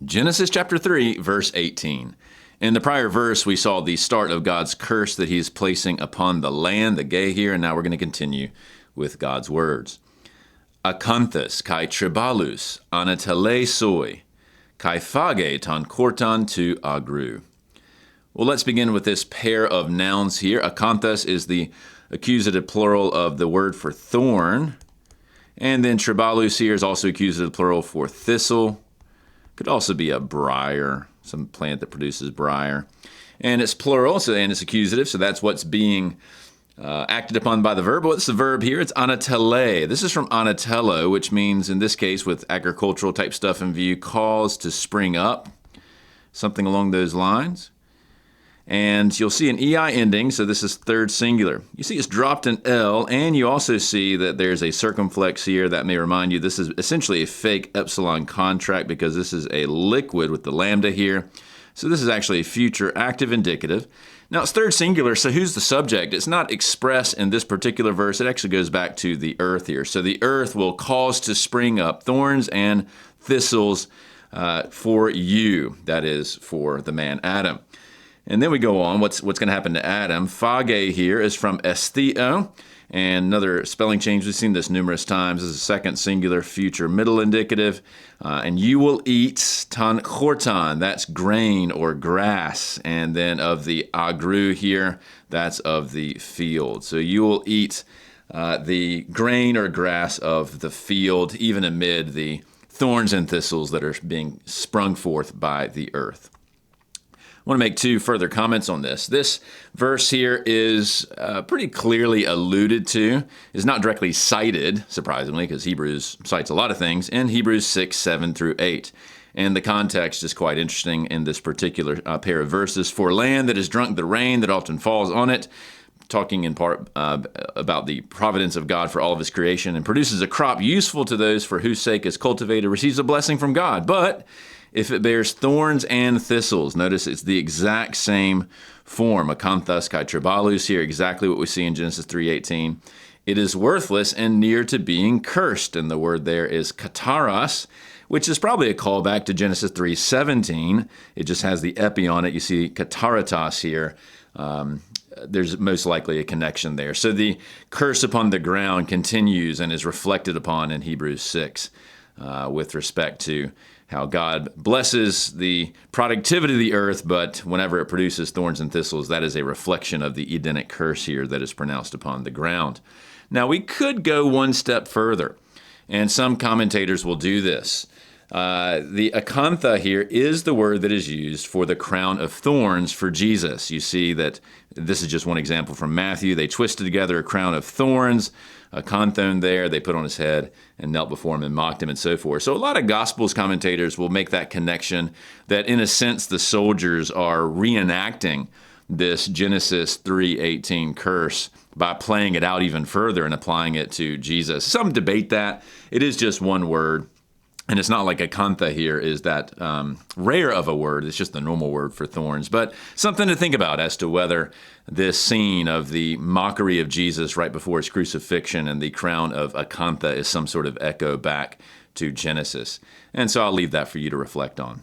Genesis chapter 3, verse 18. In the prior verse, we saw the start of God's curse that he's placing upon the land, the gay here, and now we're going to continue with God's words. Akanthus kai tribalus anatele soi, kai phage ton korton tu agru. Well, let's begin with this pair of nouns here. Akanthus is the accusative plural of the word for thorn. And then tribalus here is also accusative plural for thistle. Could also be a briar, some plant that produces briar. And it's plural, and it's accusative, so that's what's being acted upon by the verb. What's the verb here? It's anatele. This is from anatello, which means, in this case, with agricultural type stuff in view, cause to spring up, something along those lines. And you'll see an EI ending, so this is third singular. You see it's dropped an L, and you also see that there's a circumflex here. That may remind you this is essentially a fake epsilon contract because this is a liquid with the lambda here. So this is actually a future active indicative. Now it's third singular, so who's the subject? It's not expressed in this particular verse. It actually goes back to the earth here. So the earth will cause to spring up thorns and thistles for you, that is, for the man Adam. And then we go on, what's going to happen to Adam. Phage here is from estheo, and another spelling change, we've seen this numerous times, this is a second singular future middle indicative. And you will eat ton chorton, that's grain or grass. And then of the agru here, that's of the field. So you will eat the grain or grass of the field, even amid the thorns and thistles that are being sprung forth by the earth. I want to make two further comments on this. This verse here is pretty clearly alluded to, is not directly cited, surprisingly, because Hebrews cites a lot of things, in Hebrews 6, 7 through 8. And the context is quite interesting in this particular pair of verses. For land that has drunk the rain that often falls on it, talking in part about the providence of God for all of his creation, and produces a crop useful to those for whose sake is cultivated, receives a blessing from God. But if it bears thorns and thistles, notice it's the exact same form, akanthus kai tribalus here, exactly what we see in Genesis 3:18. It is worthless and near to being cursed, and the word there is kataros, which is probably a callback to Genesis 3:17. It just has the epi on it. You see kataratos here. There's most likely a connection there. So the curse upon the ground continues and is reflected upon in Hebrews 6 with respect to how God blesses the productivity of the earth, but whenever it produces thorns and thistles, that is a reflection of the Edenic curse here that is pronounced upon the ground. Now, we could go one step further, and some commentators will do this. The akantha here is the word that is used for the crown of thorns for Jesus. You see that this is just one example from Matthew. They twisted together a crown of thorns, a canthon there, they put on his head and knelt before him and mocked him and so forth. So a lot of Gospels commentators will make that connection that in a sense the soldiers are reenacting this Genesis 3:18 curse by playing it out even further and applying it to Jesus. Some debate that. It is just one word. And it's not like akantha here is that rare of a word. It's just the normal word for thorns. But something to think about as to whether this scene of the mockery of Jesus right before his crucifixion and the crown of akantha is some sort of echo back to Genesis. And so I'll leave that for you to reflect on.